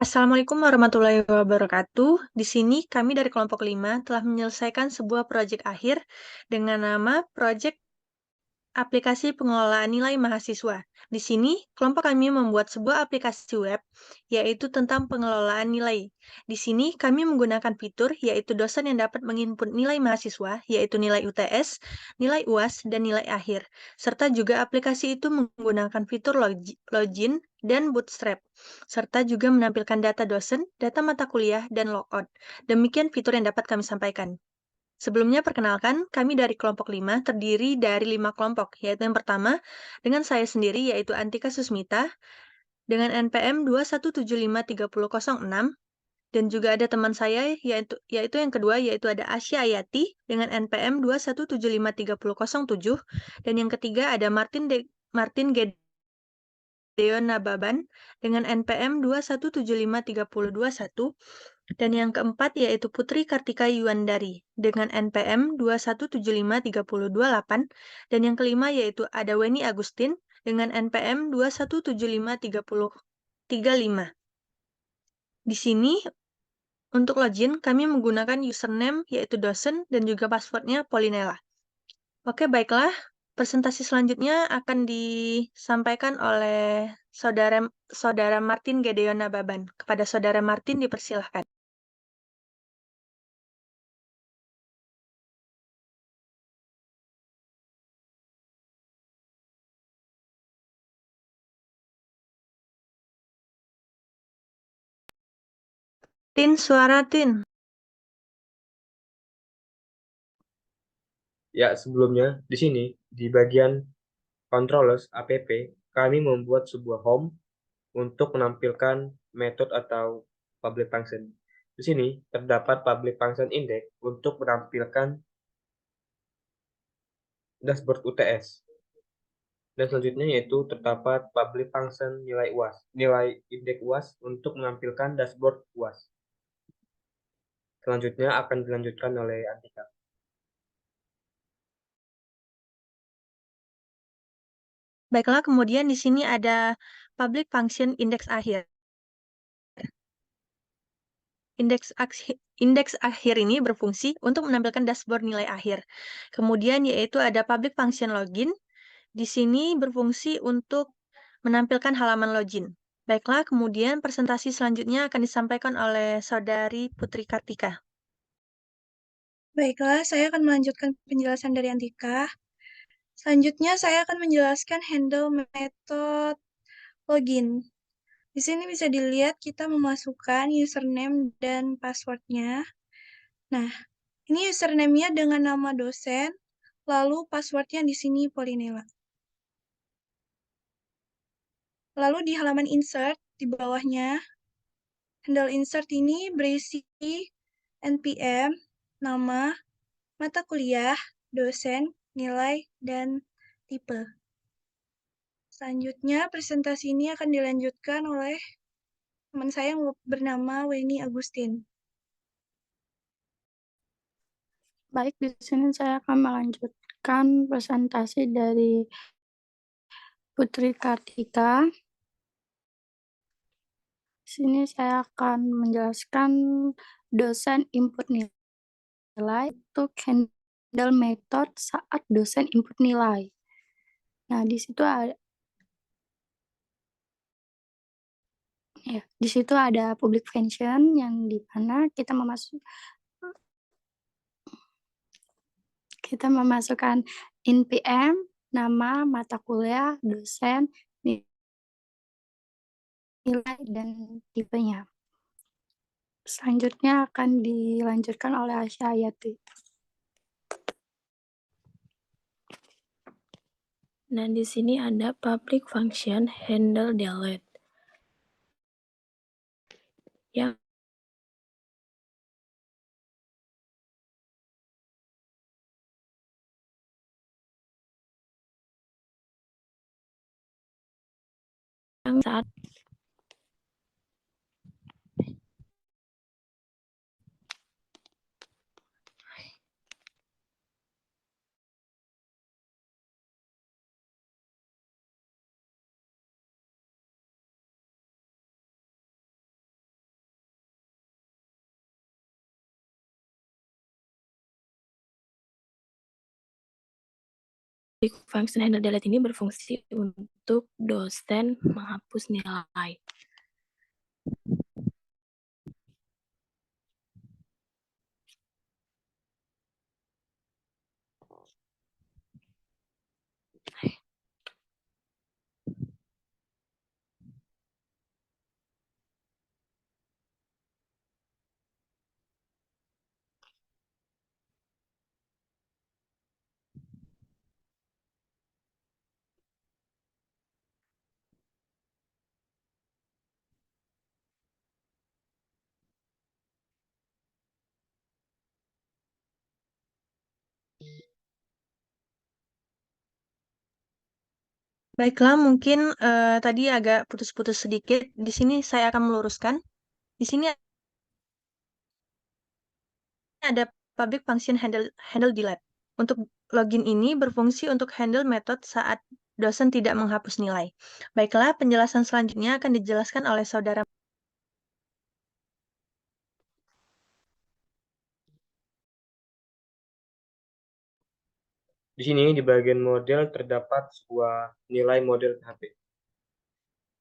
Assalamualaikum warahmatullahi wabarakatuh. Di sini kami dari kelompok 5 telah menyelesaikan sebuah proyek akhir dengan nama Proyek Aplikasi Pengelolaan Nilai Mahasiswa. Di sini, kelompok kami membuat sebuah aplikasi web, yaitu tentang pengelolaan nilai. Di sini, kami menggunakan fitur, yaitu dosen yang dapat menginput nilai mahasiswa, yaitu nilai UTS, nilai UAS, dan nilai akhir. Serta juga aplikasi itu menggunakan fitur login dan bootstrap, serta juga menampilkan data dosen, data mata kuliah, dan logout. Demikian fitur yang dapat kami sampaikan. Sebelumnya, perkenalkan, kami dari kelompok 5 terdiri dari 5 kelompok, yaitu yang pertama, dengan saya sendiri, yaitu Antika Susmita, dengan NPM 217530006, dan juga ada teman saya, yaitu yang kedua, yaitu ada Asya Ayati, dengan NPM 217530007, dan yang ketiga ada Martin Gedeon Nababan, dengan NPM 2175321, dan yang keempat yaitu Putri Kartika Yuandari dengan NPM 2175328, dan yang kelima yaitu ada Weni Agustin dengan NPM 2175335. Di sini untuk login kami menggunakan username yaitu dosen dan juga passwordnya Polinela. Oke, baiklah. Presentasi selanjutnya akan disampaikan oleh Saudara Martin Gedeon Nababan. Kepada Saudara Martin dipersilahkan. Tin, suara Tin. Ya, sebelumnya di sini di bagian controllers app kami membuat sebuah home untuk menampilkan metode atau public function. Di sini terdapat public function index untuk menampilkan dashboard UTS. Dan selanjutnya yaitu terdapat public function nilai UAS, nilai indeks UAS untuk menampilkan dashboard UAS. Selanjutnya akan dilanjutkan oleh Antika. Baiklah, kemudian di sini ada public function indeks akhir. Indeks akhir ini berfungsi untuk menampilkan dashboard nilai akhir. Kemudian yaitu ada public function login. Di sini berfungsi untuk menampilkan halaman login. Baiklah, kemudian presentasi selanjutnya akan disampaikan oleh Saudari Putri Kartika. Baiklah, saya akan melanjutkan penjelasan dari Antika. Selanjutnya, saya akan menjelaskan handle method login. Di sini bisa dilihat kita memasukkan username dan passwordnya. Nah, ini username-nya dengan nama dosen, lalu passwordnya di sini Polinela. Lalu di halaman insert, di bawahnya, handle insert ini berisi NPM, nama, mata kuliah, dosen, nilai, dan tipe. Selanjutnya, presentasi ini akan dilanjutkan oleh teman saya yang bernama Weni Agustin. Baik, di sini saya akan melanjutkan presentasi dari Putri Kartika. Di sini saya akan menjelaskan dosen input nilai untuk handle method saat dosen input nilai. Nah, di situ ada public function yang di mana kita memasukkan NPM, nama, mata kuliah, dosen, nilai, dan tipenya. Selanjutnya akan dilanjutkan oleh Asya Ayati. Nah, di sini ada public function handle delete yang saat function handle delete ini berfungsi untuk dosen menghapus nilai. Baiklah, mungkin tadi agak putus-putus sedikit. Di sini saya akan meluruskan. Di sini ada public function handle delete. Untuk login ini berfungsi untuk handle metode saat dosen tidak menghapus nilai. Baiklah, penjelasan selanjutnya akan dijelaskan oleh saudara. Di sini di bagian model terdapat sebuah nilai model PHP.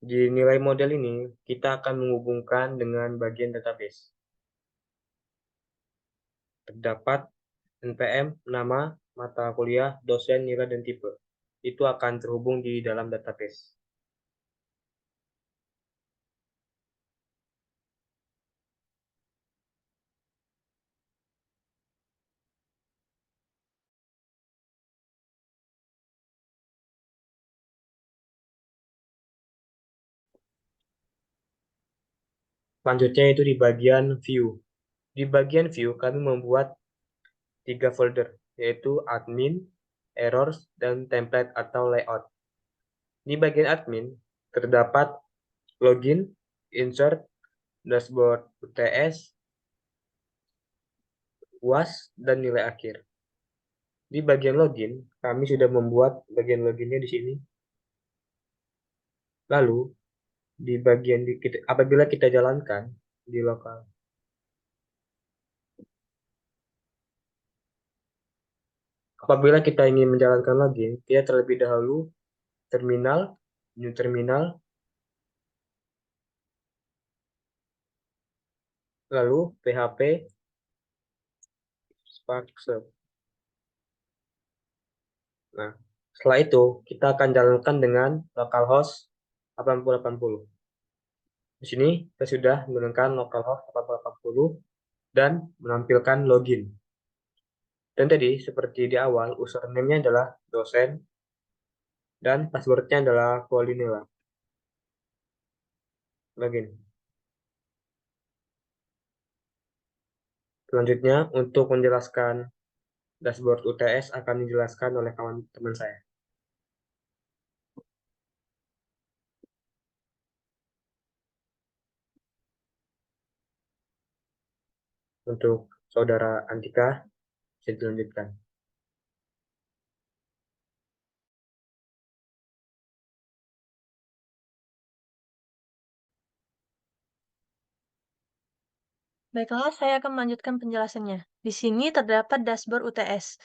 Di nilai model ini, kita akan menghubungkan dengan bagian database. Terdapat NPM, nama, mata kuliah, dosen, nilai, dan tipe. Itu akan terhubung di dalam database. Selanjutnya itu di bagian view. Di bagian view, kami membuat 3 folder, yaitu admin, errors, dan template atau layout. Di bagian admin, terdapat login, insert, dashboard UTS, UAS, dan nilai akhir. Di bagian login, kami sudah membuat bagian loginnya di sini. Lalu, di bagian apabila kita jalankan di lokal, apabila kita ingin menjalankan login, kita terlebih dahulu terminal, new terminal, lalu PHP Spark Serve. Nah, setelah itu kita akan jalankan dengan localhost 8080. Di sini kita sudah menggunakan localhost 8080 dan menampilkan login. Dan tadi seperti di awal, username-nya adalah dosen dan password-nya adalah Paulinella. Login. Selanjutnya, untuk menjelaskan dashboard UTS akan dijelaskan oleh kawan teman saya. Untuk saudara Antika, bisa dilanjutkan. Baiklah, saya akan melanjutkan penjelasannya. Di sini terdapat dashboard UTS.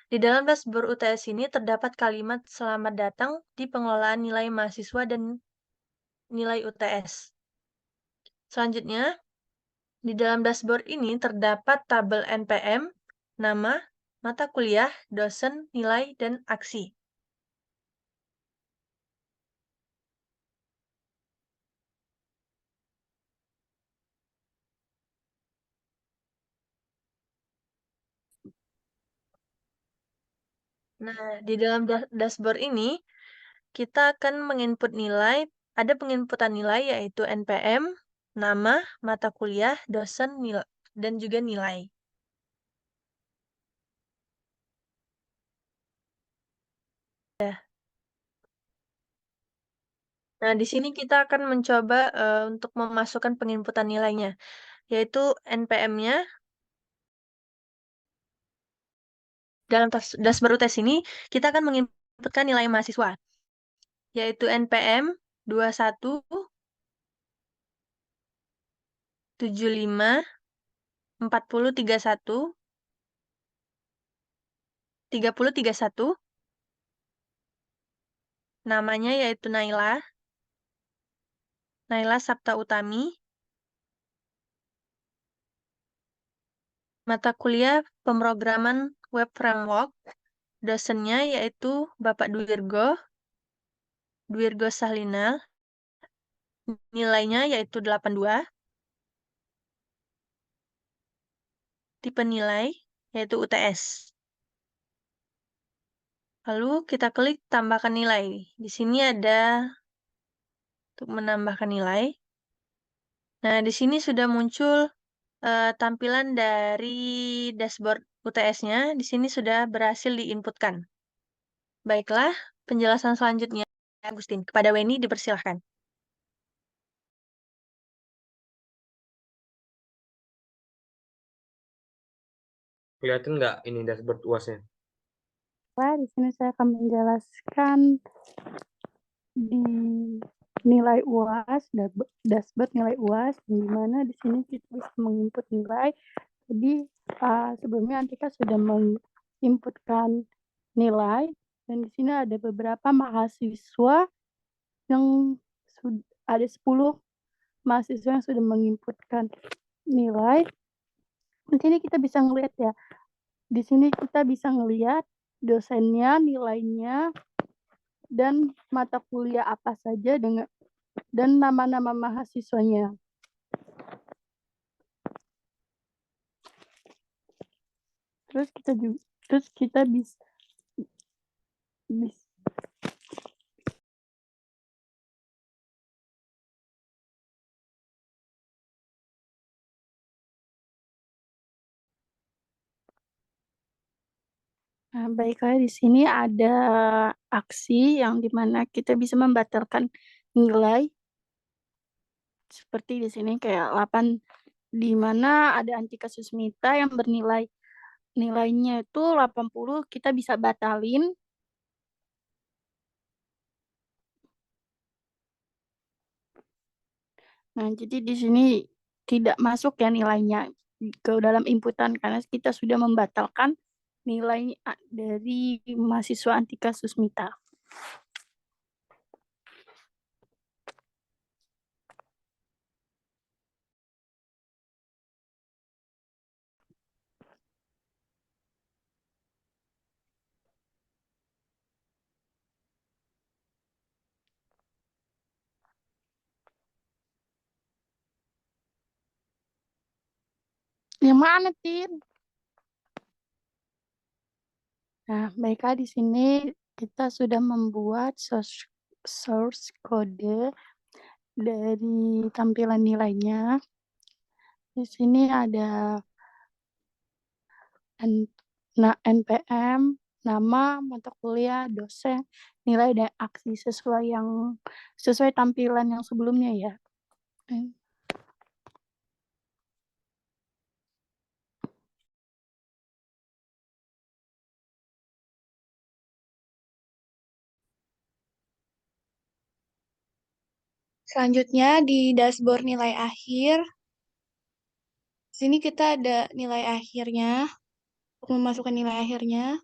Di dalam dashboard UTS ini terdapat kalimat selamat datang di pengelolaan nilai mahasiswa dan nilai UTS. Selanjutnya, di dalam dashboard ini terdapat tabel NPM, nama, mata kuliah, dosen, nilai, dan aksi. Nah, di dalam dashboard ini, kita akan menginput nilai, ada penginputan nilai yaitu NPM, nama, mata kuliah, dosen, nilai, dan juga nilai. Nah, di sini kita akan mencoba untuk memasukkan penginputan nilainya, yaitu NPM-nya. Dalam dashboard UTS ini, kita akan menginputkan nilai mahasiswa, yaitu NPM 21 75 40 31 30 31 Namanya yaitu Naila Sapta Utami. Mata kuliah pemrograman web framework. Dosennya yaitu Bapak Dwirgo Sahlina. Nilainya yaitu 82. Tipe nilai yaitu UTS. Lalu kita klik tambahkan nilai. Di sini ada untuk menambahkan nilai. Nah, di sini sudah muncul tampilan dari dashboard UTS-nya. Di sini sudah berhasil diinputkan. Baiklah, penjelasan selanjutnya, Agustin. Kepada Weni dipersilahkan. Kelihatan nggak ini dashboard UAS-nya? Di sini saya akan menjelaskan di nilai UAS, dashboard nilai UAS, di mana di sini kita bisa menginput nilai. Jadi sebelumnya Antika sudah menginputkan nilai, dan di sini ada beberapa mahasiswa yang ada 10 mahasiswa yang sudah menginputkan nilai. Di sini kita bisa ngelihat ya. Di sini kita bisa ngelihat dosennya, nilainya, dan mata kuliah apa saja dan nama-nama mahasiswanya. Terus kita bisa Nah, baiklah, di sini ada aksi yang dimana kita bisa membatalkan nilai. Seperti di sini kayak 8, di mana ada Antika Susmita yang nilainya itu 80, kita bisa batalin. Nah, jadi di sini tidak masuk ya nilainya ke dalam inputan karena kita sudah membatalkan nilai dari mahasiswa Antika Susmita. Yang mana, Tin? Nah, baiklah, di sini kita sudah membuat source code dari tampilan nilainya. Di sini ada NPM, nama, mata kuliah, dosen, nilai, dan aksi sesuai tampilan yang sebelumnya ya. Selanjutnya di dashboard nilai akhir, sini kita ada nilai akhirnya, untuk memasukkan nilai akhirnya.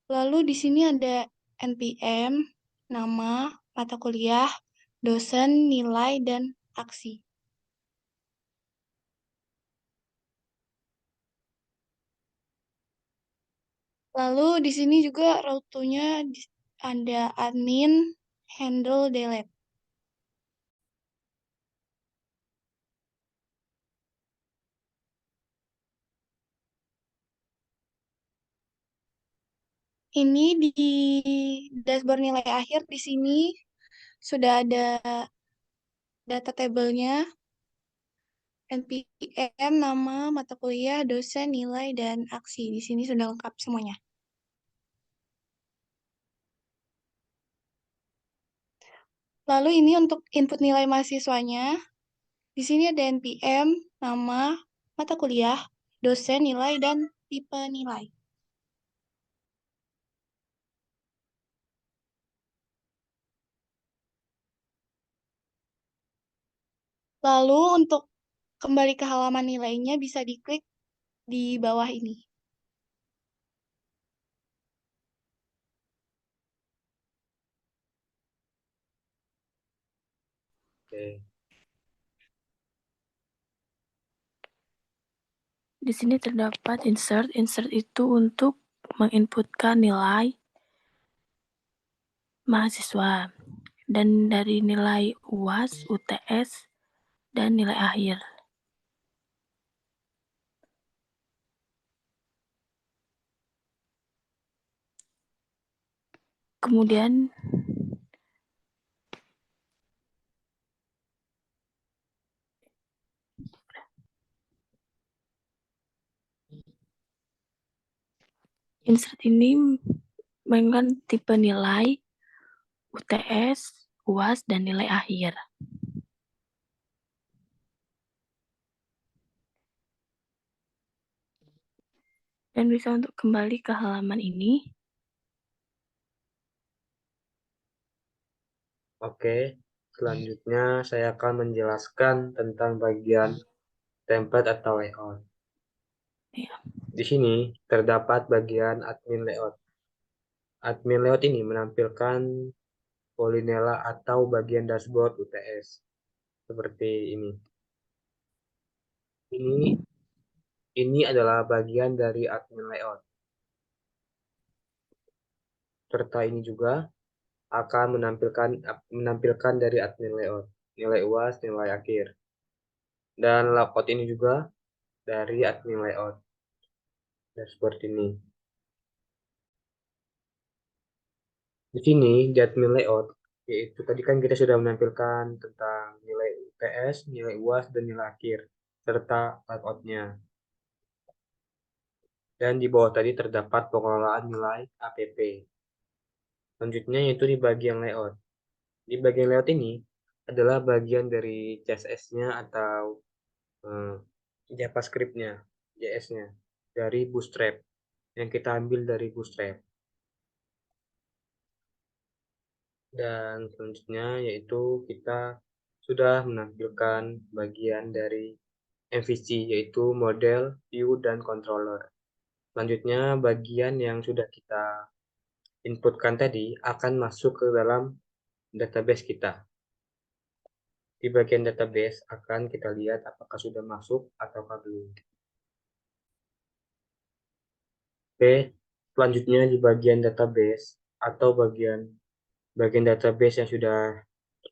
Lalu di sini ada NPM, nama, mata kuliah, dosen, nilai, dan aksi. Lalu di sini juga rute-nya ada admin, handle, delete. Ini di dashboard nilai akhir di sini sudah ada data tabelnya, NPM, nama, mata kuliah, dosen, nilai, dan aksi. Di sini sudah lengkap semuanya. Lalu ini untuk input nilai mahasiswanya. Di sini ada NPM, nama, mata kuliah, dosen, nilai, dan tipe nilai. Lalu untuk kembali ke halaman nilainya bisa diklik di bawah ini. . Oke. Di sini terdapat insert. Insert itu untuk menginputkan nilai mahasiswa. Dan dari nilai UAS, UTS, dan nilai akhir. Kemudian insert ini mainkan tipe nilai UTS, UAS, dan nilai akhir. Dan bisa untuk kembali ke halaman ini. Oke, selanjutnya saya akan menjelaskan tentang bagian template atau layout. Ya. Di sini terdapat bagian admin layout. Admin layout ini menampilkan polinela atau bagian dashboard UTS seperti ini. Ini adalah bagian dari admin layout. Serta ini juga akan menampilkan dari admin layout, nilai UAS, nilai akhir. Dan layout ini juga dari admin layout. Dashboard ini. Di sini di admin layout, yaitu tadi kan kita sudah menampilkan tentang nilai UTS, nilai UAS, dan nilai akhir, serta layout-nya. Dan di bawah tadi terdapat pengelolaan nilai APP. Selanjutnya yaitu di bagian layout. Di bagian layout ini adalah bagian dari CSS-nya atau JavaScript-nya, JS-nya, dari Bootstrap, yang kita ambil dari Bootstrap. Dan selanjutnya yaitu kita sudah menampilkan bagian dari MVC, yaitu model, view, dan controller. Selanjutnya bagian yang sudah kita inputkan tadi akan masuk ke dalam database kita. Di bagian database akan kita lihat apakah sudah masuk atau belum. Oke, selanjutnya di bagian database atau bagian database yang sudah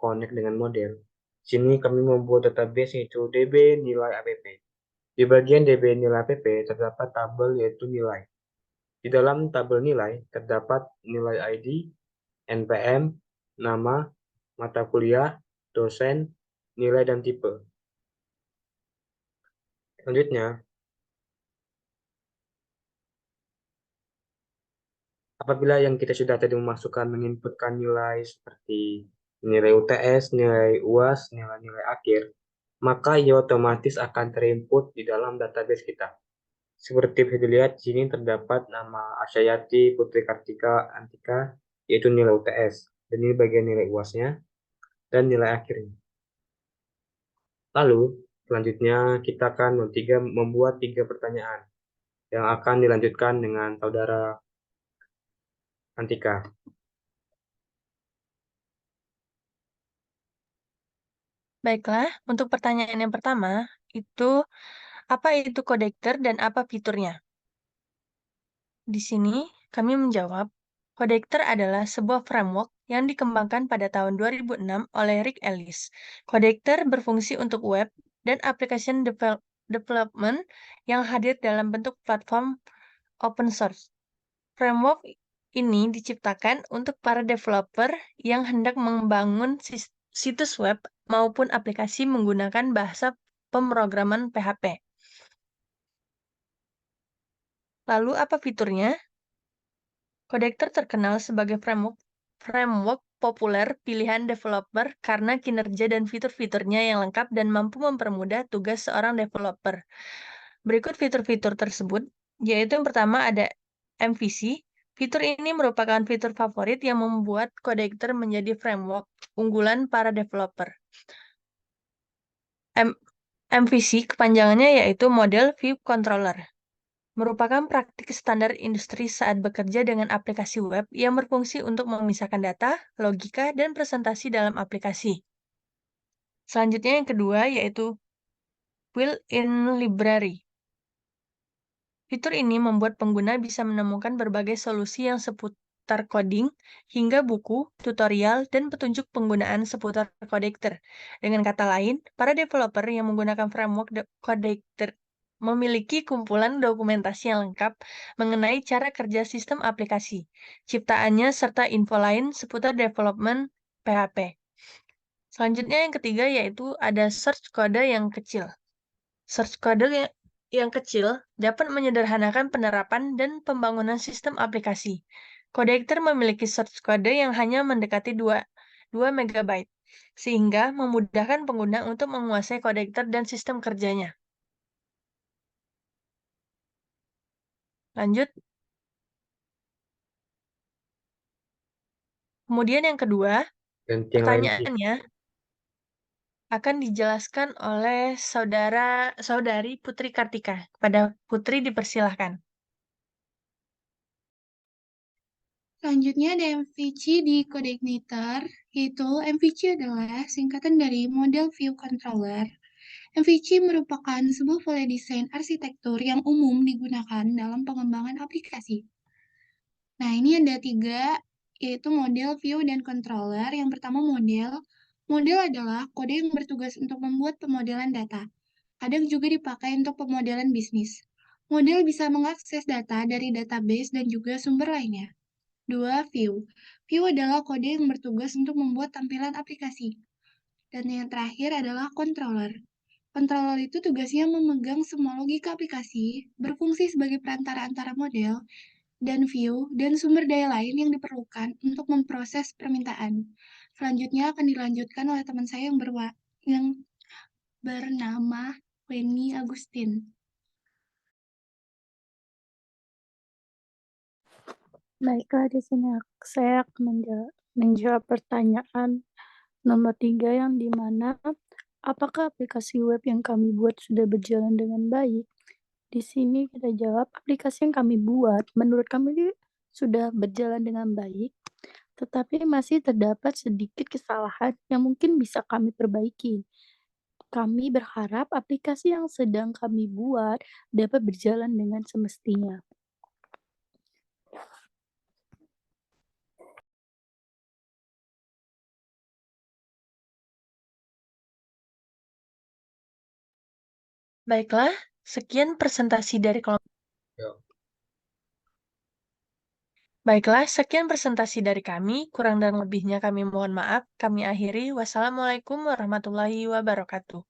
connect dengan model. Sini kami membuat database yaitu DB nilai APP. Di bagian DB nilai APP terdapat tabel yaitu nilai. Di dalam tabel nilai terdapat nilai ID, NPM, nama, mata kuliah, dosen, nilai, dan tipe. Selanjutnya, apabila yang kita sudah tadi memasukkan menginputkan nilai seperti nilai UTS, nilai UAS, nilai-nilai akhir, maka ia otomatis akan terinput di dalam database kita. Seperti bisa dilihat, di sini terdapat nama Asyayati Putri Kartika Antika, yaitu nilai UTS. Dan ini bagian nilai UAS-nya dan nilai akhirnya. Lalu, selanjutnya kita akan membuat 3 pertanyaan yang akan dilanjutkan dengan saudara Antika. Baiklah, untuk pertanyaan yang pertama, apa itu codector dan apa fiturnya? Di sini, kami menjawab, codector adalah sebuah framework yang dikembangkan pada tahun 2006 oleh Rick Ellis. Codector berfungsi untuk web dan application development yang hadir dalam bentuk platform open source. Framework ini diciptakan untuk para developer yang hendak membangun situs web maupun aplikasi menggunakan bahasa pemrograman PHP. Lalu apa fiturnya? Codector terkenal sebagai framework populer pilihan developer karena kinerja dan fitur-fiturnya yang lengkap dan mampu mempermudah tugas seorang developer. Berikut fitur-fitur tersebut, yaitu yang pertama ada MVC. Fitur ini merupakan fitur favorit yang membuat Codector menjadi framework unggulan para developer. MVC kepanjangannya yaitu Model View Controller. Merupakan praktik standar industri saat bekerja dengan aplikasi web yang berfungsi untuk memisahkan data, logika, dan presentasi dalam aplikasi. Selanjutnya yang kedua yaitu built-in library. Fitur ini membuat pengguna bisa menemukan berbagai solusi yang seputar coding, hingga buku, tutorial, dan petunjuk penggunaan seputar Codector. Dengan kata lain, para developer yang menggunakan framework Codector memiliki kumpulan dokumentasi yang lengkap mengenai cara kerja sistem aplikasi, ciptaannya, serta info lain seputar development PHP. Selanjutnya yang ketiga yaitu ada search code yang kecil. Search code yang kecil dapat menyederhanakan penerapan dan pembangunan sistem aplikasi. Codector memiliki search code yang hanya mendekati 2 MB, sehingga memudahkan pengguna untuk menguasai Codector dan sistem kerjanya. Lanjut. Kemudian yang kedua, Ganti yang lain. pertanyaannya akan dijelaskan oleh saudari Putri Kartika. Kepada Putri dipersilahkan. Selanjutnya ada MVC di Codeigniter, yaitu MVC adalah singkatan dari Model View Controller. MVC merupakan sebuah pola desain arsitektur yang umum digunakan dalam pengembangan aplikasi. Nah, ini ada 3, yaitu model, view, dan controller. Yang pertama model. Model adalah kode yang bertugas untuk membuat pemodelan data. Kadang juga dipakai untuk pemodelan bisnis. Model bisa mengakses data dari database dan juga sumber lainnya. 2. View. View adalah kode yang bertugas untuk membuat tampilan aplikasi. Dan yang terakhir adalah controller. Controller itu tugasnya memegang semua logika aplikasi, berfungsi sebagai perantara antara model dan view dan sumber daya lain yang diperlukan untuk memproses permintaan. Selanjutnya akan dilanjutkan oleh teman saya yang bernama Weni Agustin. Baiklah, di sini saya akan menjawab pertanyaan nomor 3 yang dimana apakah aplikasi web yang kami buat sudah berjalan dengan baik? Di sini kita jawab aplikasi yang kami buat menurut kami sudah berjalan dengan baik, tetapi masih terdapat sedikit kesalahan yang mungkin bisa kami perbaiki. Kami berharap aplikasi yang sedang kami buat dapat berjalan dengan semestinya. Baiklah, sekian presentasi dari kelompok. Baiklah, sekian presentasi dari kami. Kurang dan lebihnya kami mohon maaf. Kami akhiri. Wassalamualaikum warahmatullahi wabarakatuh.